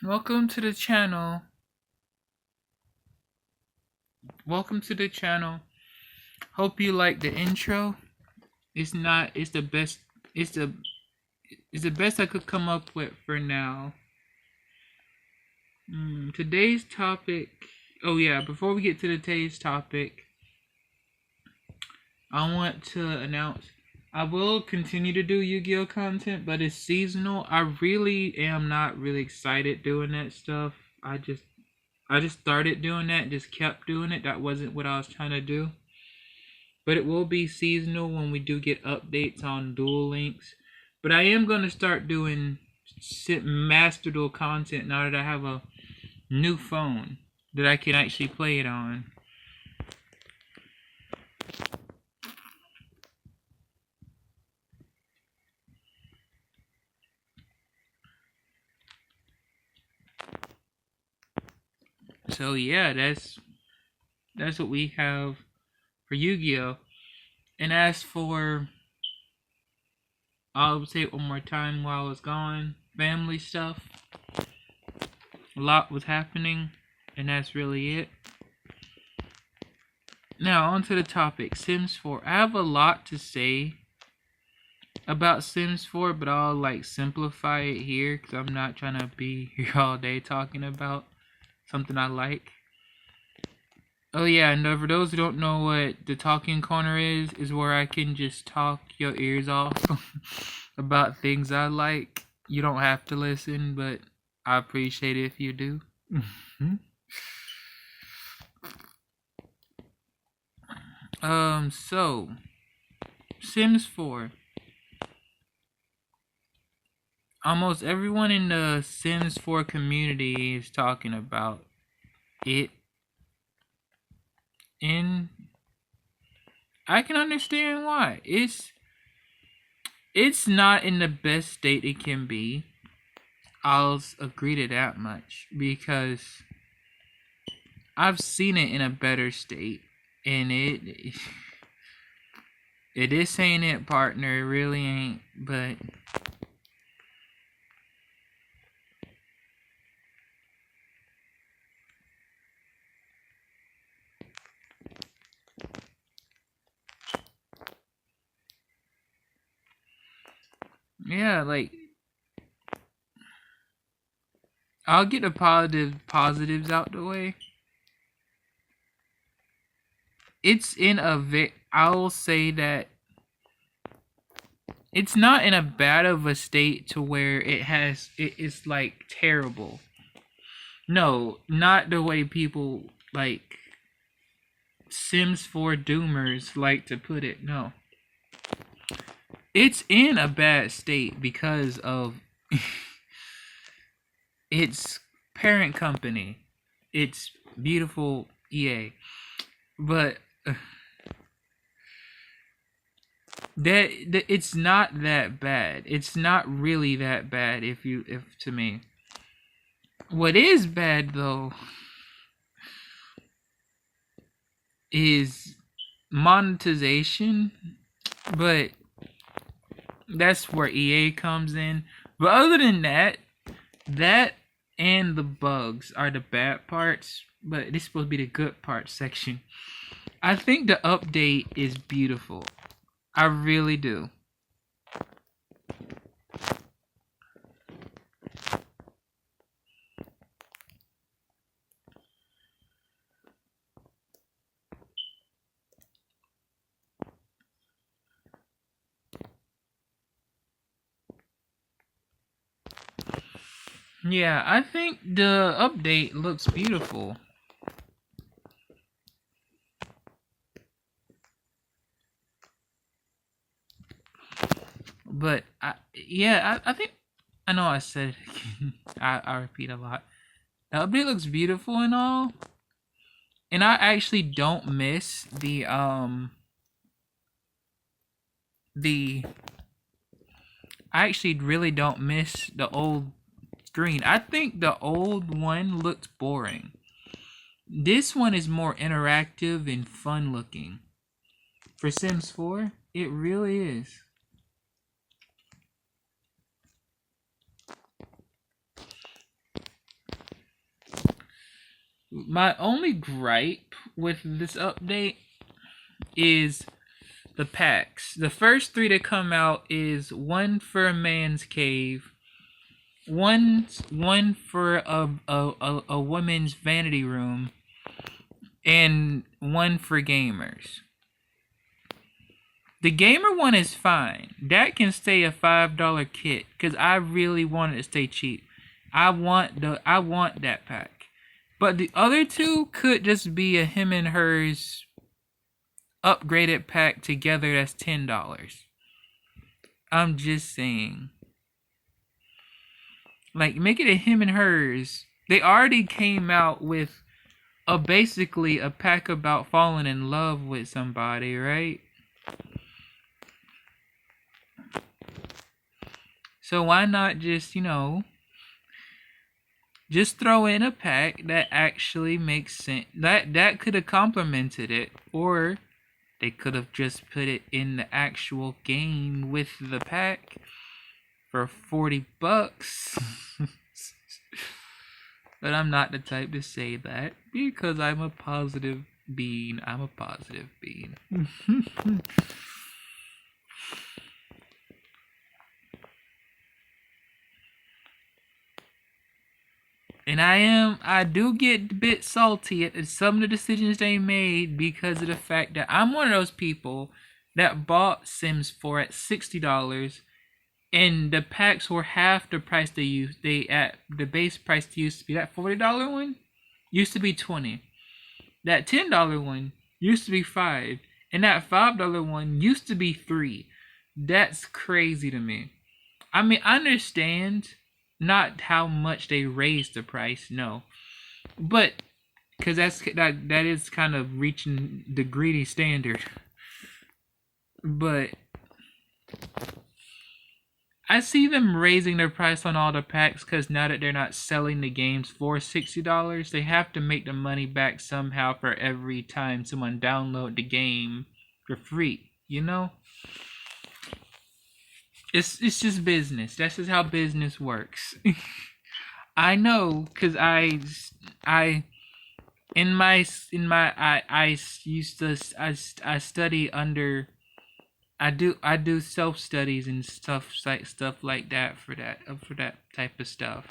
Welcome to the channel. Welcome to the channel. Hope you like the intro. It's not. It's the best. It's the. It's the best I could come up with for now. Today's topic. Oh yeah. Before we get to today's topic, I want to announce I will continue to do Yu-Gi-Oh content, but it's seasonal. I really am not really excited doing that stuff. I just started doing that, just kept doing it. That wasn't what I was trying to do. But it will be seasonal when we do get updates on Duel Links. But I am going to start doing Master Duel content now that I have a new phone that I can actually play it on. So yeah, that's what we have for Yu-Gi-Oh! And as for, I'll say it one more time while I was gone, family stuff. A lot was happening, and that's really it. Now, on to the topic, Sims 4. I have a lot to say about Sims 4, but I'll simplify it here because I'm not trying to be here all day talking about something I like. Oh yeah, and for those who don't know what the talking corner is where I can just talk your ears off about things I like. You don't have to listen, but I appreciate it if you do. So Sims 4. Almost everyone in the Sims 4 community is talking about it. And I can understand why. It's not in the best state it can be. I'll agree to that much because I've seen it in a better state, and this ain't it, partner. It really ain't. But yeah, I'll get the positives out the way. It's in I'll say that it's not in a bad of a state to where it's like terrible. No, not the way people like Sims 4 doomers like to put it. No. It's in a bad state because of its parent company. It's beautiful EA. But that it's not that bad. It's not really that bad if to me. What is bad though is monetization, but that's where EA comes in. But other than that and the bugs are the bad parts, but this is supposed to be the good part section. I think the update is beautiful. I really do. Yeah, I think the update looks beautiful. But I think I know I said it again. I repeat a lot. The update looks beautiful and all. And I actually don't miss I actually really don't miss the old screen. I think the old one looked boring. This one is more interactive and fun looking. For Sims 4, it really is. my only gripe with this update is the packs. The first three that come out is one for a man's cave, one for a woman's vanity room, and one for gamers. The gamer one is fine. That can stay a $5 kit because I really want it to stay cheap. I want that pack. But the other two could just be a him and hers upgraded pack together that's $10. I'm just saying. Like, make it a him and hers. They already came out with basically a pack about falling in love with somebody, right? So why not just, just throw in a pack that actually makes sense. That could have complemented it, or they could have just put it in the actual game with the pack for $40. But I'm not the type to say that because I'm a positive being. I'm a positive being. And I do get a bit salty at some of the decisions they made because of the fact that I'm one of those people that bought Sims 4 at $60 and the packs were half the price the base price used to be. That $40 one used to be $20. That $10 one used to be $5. And that $5 one used to be $3. That's crazy to me. I mean, I understand not how much they raised the price, no, but because that is kind of reaching the greedy standard. But I see them raising their price on all the packs because now that they're not selling the games for $60, they have to make the money back somehow for every time someone download the game for free, It's just business. That's just how business works. I know, cause I study under. I do self studies and stuff like that for that type of stuff.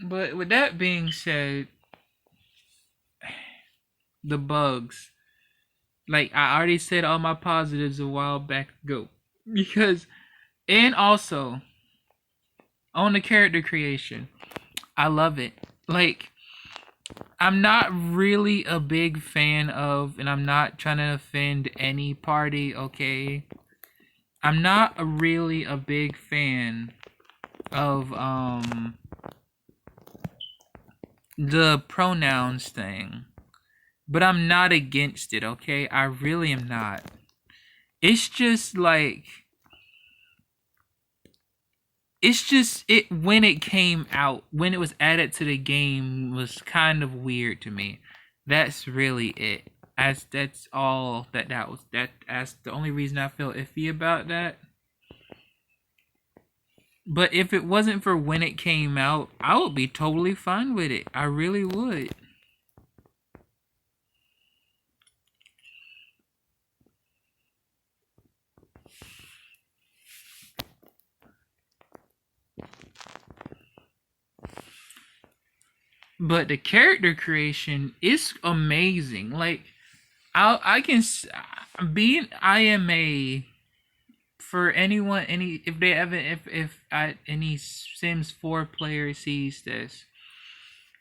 But with that being said, the bugs. Like I already said all my positives a while back ago. And also on the character creation, I love it. Like I'm not really a big fan of, and I'm not trying to offend any party, okay? I'm not really a big fan of the pronouns thing, but I'm not against it, okay? I really am not. It's just like when it came out, when it was added to the game was kind of weird to me. That's really it. That's all that's the only reason I feel iffy about that. But if it wasn't for when it came out, I would be totally fine with it. I really would. But the character creation is amazing. Like, I can being IMA for anyone, any Sims 4 player sees this,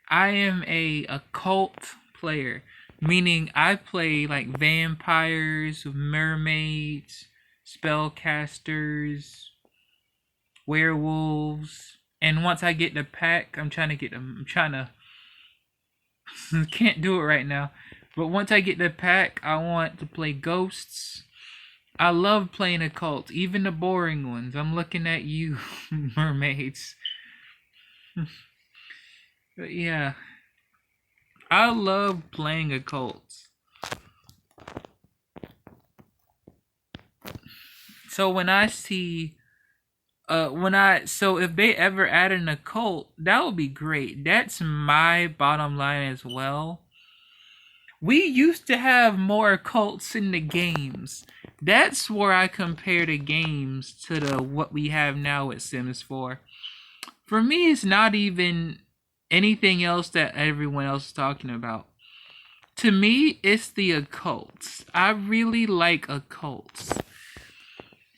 I am a occult player, meaning I play like vampires, mermaids, spellcasters, werewolves, and once I get the pack, I'm trying to can't do it right now, but once I get the pack, I want to play ghosts. I love playing occult, even the boring ones. I'm looking at you, mermaids. But yeah, I love playing occults. So when I see so if they ever add an occult, that would be great. That's my bottom line as well. We used to have more occults in the games. That's where I compare the games to the what we have now with Sims 4. For me, it's not even anything else that everyone else is talking about. To me, it's the occults. I really like occults.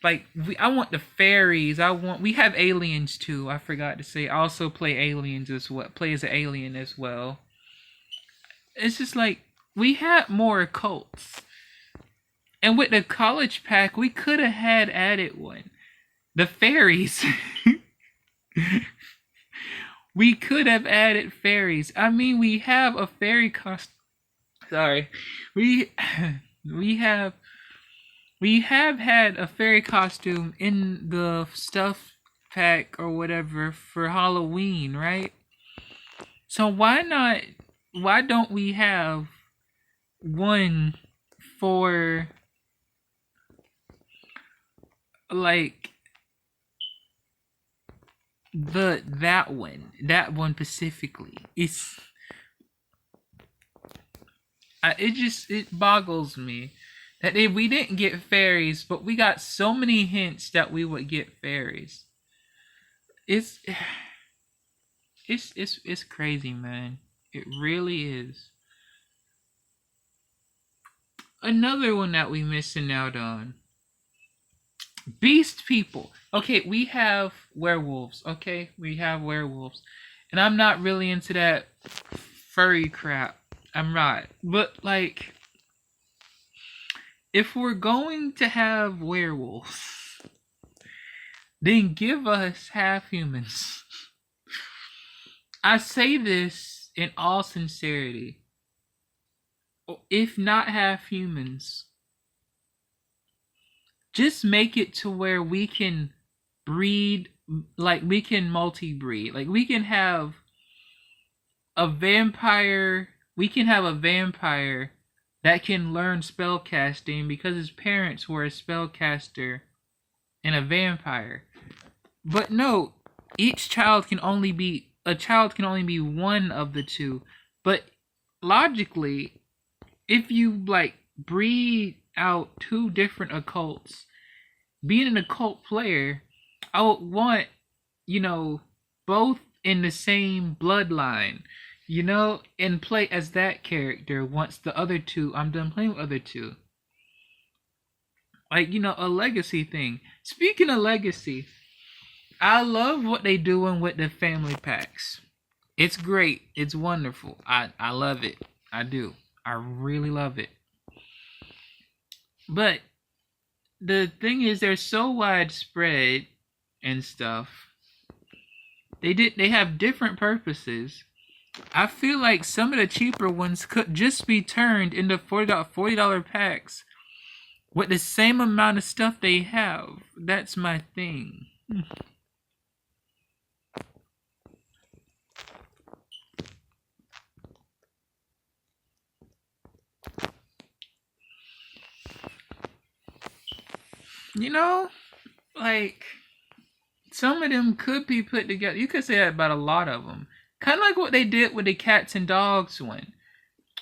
Like I want the fairies. We have aliens too. I forgot to say. I also play aliens as well. Play as an alien as well. It's just like we had more occults, and with the college pack, we could have had added one. The fairies. We could have added fairies. I mean, we have a fairy costume. Sorry, we we have had a fairy costume in the stuff pack or whatever for Halloween, right? So why don't we have one for like that one specifically? It boggles me that if we didn't get fairies, but we got so many hints that we would get fairies. It's crazy, man. It really is. Another one that we missing out on. Beast people. Okay, we have werewolves. Okay, we have werewolves. And I'm not really into that furry crap. I'm not. But like, if we're going to have werewolves, then give us half humans. I say this in all sincerity. If not half humans, just make it to where we can breed, like we can multi-breed. Like we can have a vampire that can learn spellcasting because his parents were a spellcaster and a vampire. But no, each child can only be one of the two. But logically, if you like breed out two different occults, being an occult player, I would want, both in the same bloodline, and play as that character once I'm done playing with other two. Like, a legacy thing. Speaking of legacy, I love what they doing with the family packs. It's great. It's wonderful. I love it. I do. I really love it. But the thing is, they're so widespread and stuff. They have different purposes. I feel like some of the cheaper ones could just be turned into $40 packs with the same amount of stuff they have. That's my thing. Like, some of them could be put together. You could say that about a lot of them. Kind of like what they did with the cats and dogs one.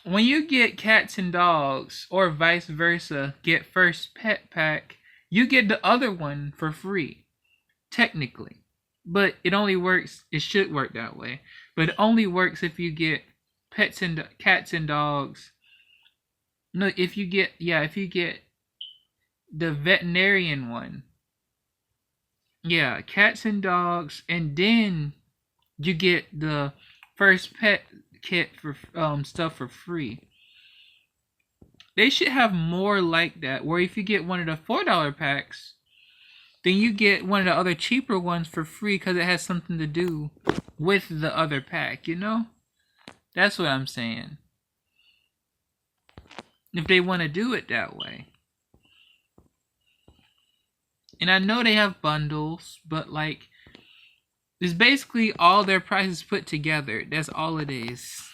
When you get cats and dogs, or vice versa, get first pet pack, you get the other one for free. Technically. But it should work that way. But it only works if you get cats and dogs. No, if you get the veterinarian one. Yeah, cats and dogs, and then you get the first pet kit for stuff for free. They should have more like that, where if you get one of the $4 packs, then you get one of the other cheaper ones for free because it has something to do with the other pack, That's what I'm saying. If they want to do it that way. And I know they have bundles, but like, it's basically all their prices put together. That's all it is.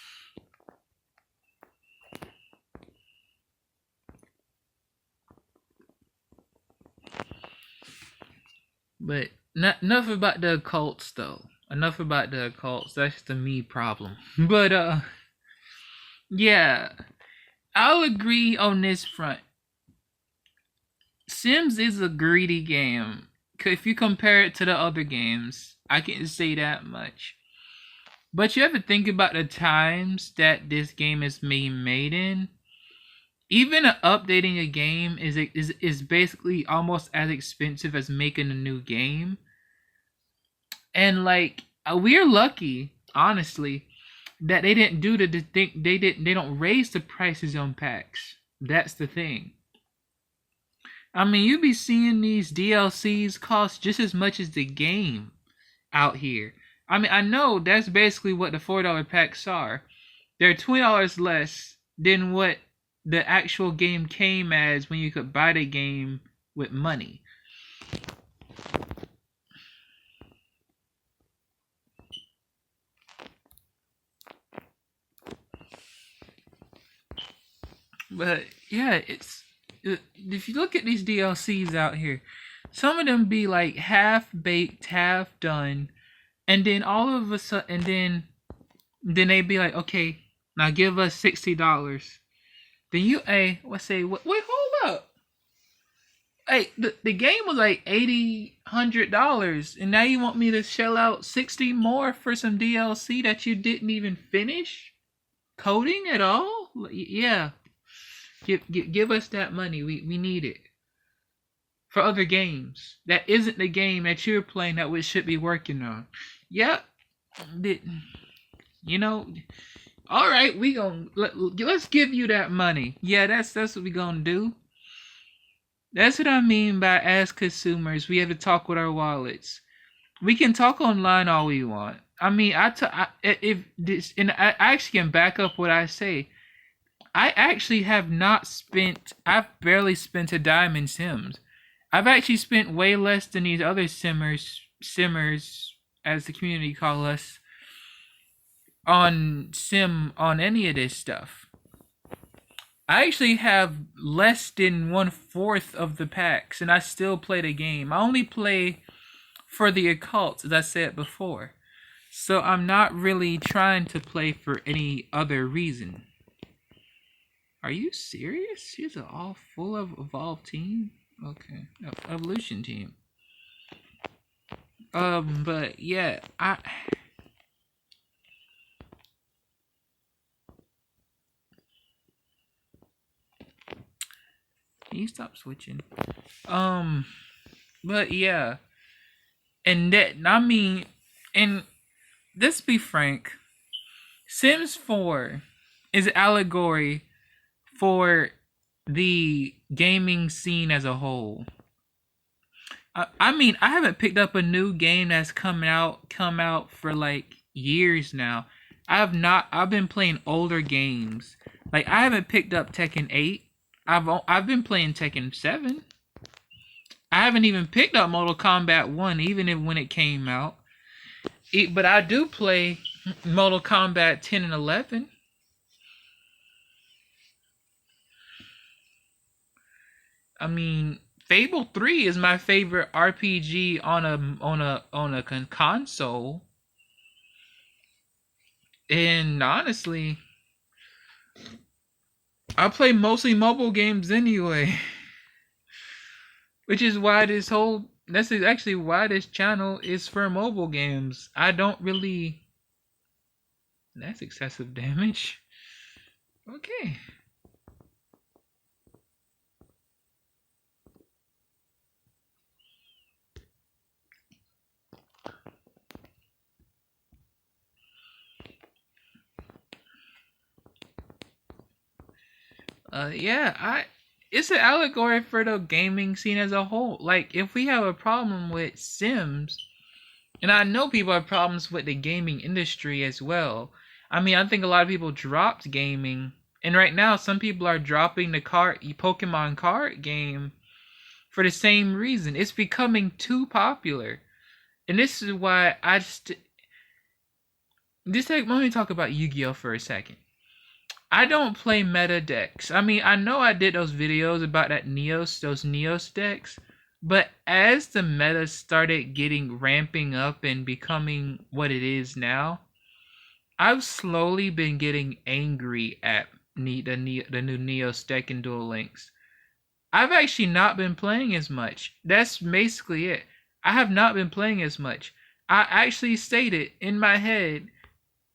But enough about the occults, though. Enough about the occults. That's the me problem. But yeah, I'll agree on this front. Sims is a greedy game. If you compare it to the other games, I can say that much. But you have to think about the times that this game is being made in. Even updating a game is basically almost as expensive as making a new game. And like we're lucky, honestly, that they didn't do the thing. They don't raise the prices on packs. That's the thing. I mean, you be seeing these DLCs cost just as much as the game out here. I mean, I know that's basically what the $4 packs are. They're $20 less than what the actual game came as when you could buy the game with money. But yeah, if you look at these DLCs out here, some of them be like half baked, half done, and then all of a sudden, and then they be like, okay, now give us $60. Then you, wait, hold up. Hey, the game was like $100, and now you want me to shell out $60 more for some DLC that you didn't even finish coding at all? Yeah. Give us that money. We need it for other games. That isn't the game that you're playing that we should be working on. Yep. You know. All right, let's give you that money. Yeah, that's what we gonna do. That's what I mean by as consumers, we have to talk with our wallets. We can talk online all we want. I mean, I actually can back up what I say. I actually have not spent. I've barely spent a dime in Sims. I've actually spent way less than these other simmers, as the community call us, on any of this stuff. I actually have less than 1/4 of the packs, and I still play the game. I only play for the occult, as I said before. So I'm not really trying to play for any other reason. Are you serious? She's an all full of evolved team? Okay. Evolution team. But yeah, Can you stop switching? But yeah. And let's be frank, Sims 4 is allegory for the gaming scene as a whole. I mean, I haven't picked up a new game that's come out for like years now. I've been playing older games. Like I haven't picked up Tekken 8. I've been playing Tekken 7. I haven't even picked up Mortal Kombat 1 even when it came out. But I do play Mortal Kombat 10 and 11. I mean, Fable 3 is my favorite RPG on a console. And honestly, I play mostly mobile games anyway. Which is why that's actually why this channel is for mobile games. I don't really... That's excessive damage. Okay. It's an allegory for the gaming scene as a whole. Like, if we have a problem with Sims, and I know people have problems with the gaming industry as well. I mean, I think a lot of people dropped gaming, and right now some people are dropping the Pokemon card game for the same reason. It's becoming too popular, and this is why let me talk about Yu-Gi-Oh for a second. I don't play meta decks. I mean, I know I did those videos about those Neos decks, But as the meta started ramping up and becoming what it is now, I've slowly been getting angry at the new Neos deck and Duel Links. I've actually not been playing as much. That's basically it. I have not been playing as much. I actually stated in my head,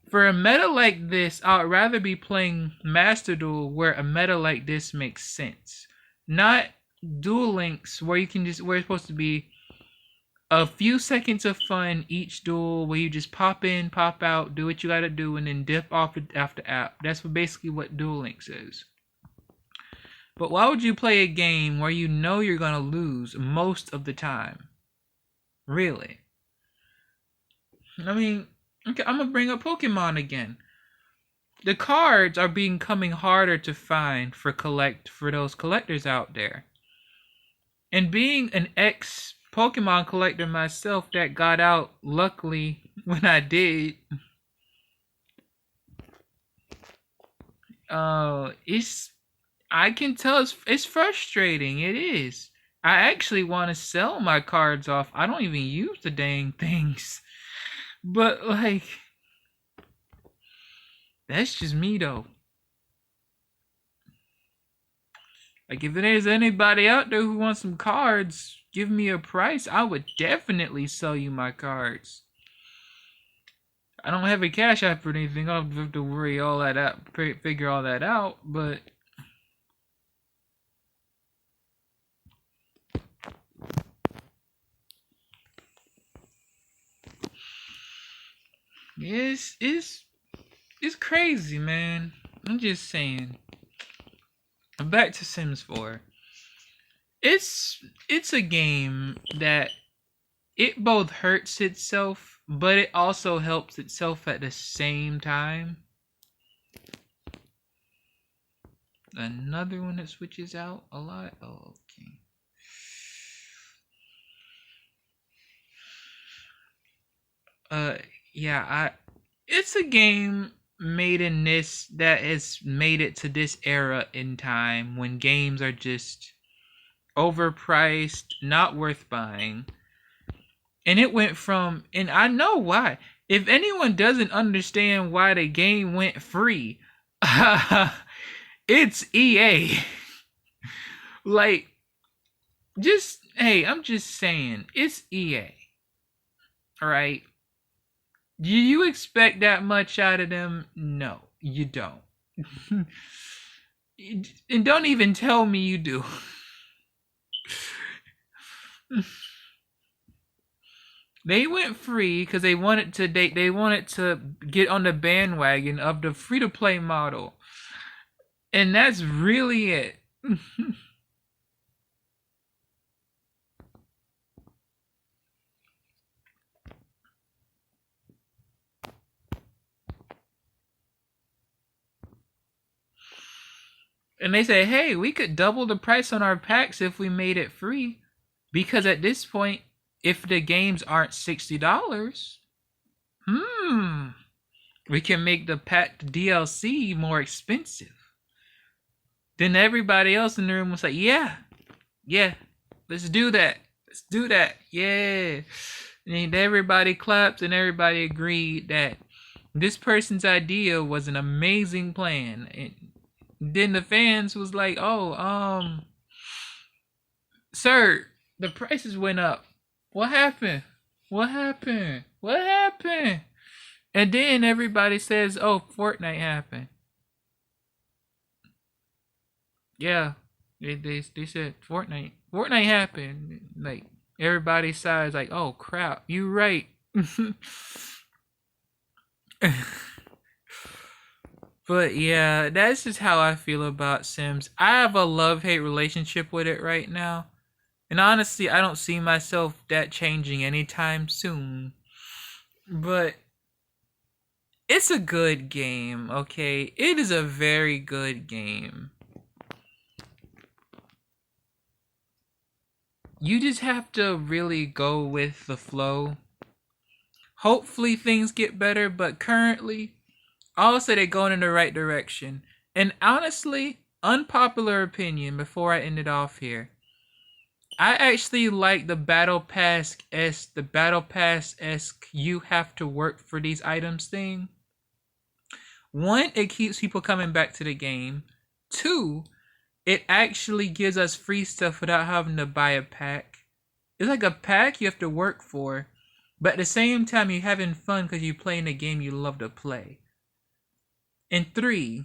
for a meta like this, I'd rather be playing Master Duel where a meta like this makes sense. Not Duel Links where where it's supposed to be a few seconds of fun each duel where you just pop in, pop out, do what you gotta do, and then dip off after app. That's basically what Duel Links is. But why would you play a game where you know you're gonna lose most of the time? Really? I mean, okay, I'm gonna bring up Pokemon again. The cards are becoming harder to find for those collectors out there. And being an ex Pokemon collector myself that got out luckily when I did, I can tell it's frustrating. It is. I actually want to sell my cards off. I don't even use the dang things. But like, that's just me though. Like, if there's anybody out there who wants some cards, give me a price. I would definitely sell you my cards. I don't have a cash app or anything. I don't have to worry all that out, figure all that out. But it's crazy, man. I'm just saying. Back to Sims 4. It's a game that it both hurts itself, but it also helps itself at the same time. Another one that switches out a lot. Oh, okay. Yeah, it's a game made in this that has made it to this era in time when games are just overpriced, not worth buying. And it went from, and I know why. If anyone doesn't understand why the game went free, it's EA. Like, hey, I'm just saying, it's EA. Alright? Do you expect that much out of them? No, you don't. And don't even tell me you do. They went free because they wanted to get on the bandwagon of the free-to-play model. And that's really it. And they say, hey, we could double the price on our packs if we made it free. Because at this point, if the games aren't $60, we can make the packed DLC more expensive. Then everybody else in the room was like, yeah, let's do that. Yeah. And everybody clapped and everybody agreed that this person's idea was an amazing plan. And then the fans was like, oh, sir, the prices went up. What happened? And then everybody says, oh, Fortnite happened. Yeah, they said Fortnite happened. Like, everybody sighs like, oh crap, you right. But yeah, that's just how I feel about Sims. I have a love-hate relationship with it right now. And honestly, I don't see myself that changing anytime soon. But it's a good game, okay? It is a very good game. You just have to really go with the flow. Hopefully things get better, but currently, I'll say they're going in the right direction. And honestly, unpopular opinion before I end it off here. I actually like the battle pass esque you have to work for these items thing. One, it keeps people coming back to the game. Two, it actually gives us free stuff without having to buy a pack. It's like a pack you have to work for, but at the same time you're having fun because you're playing a game you love to play. And three,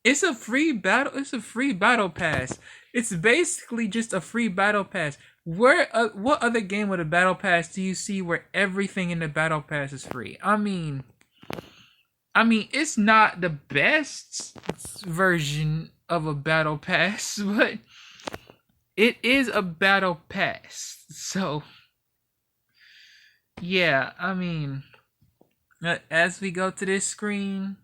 it's a free battle pass. It's basically just a free battle pass. What other game with a battle pass do you see where everything in the battle pass is free? I mean, it's not the best version of a battle pass, but it is a battle pass. So, yeah, I mean, as we go to this screen,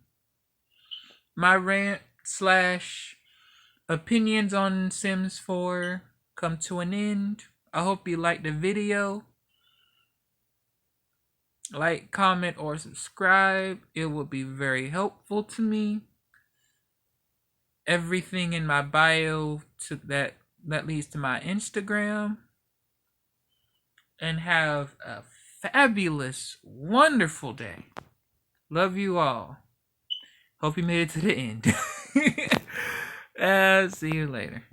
my rant / opinions on Sims 4 come to an end. I hope you liked the video. Like, comment, or subscribe. It would be very helpful to me. Everything in my bio that leads to my Instagram. And have a fabulous, wonderful day. Love you all. Hope you made it to the end. See you later.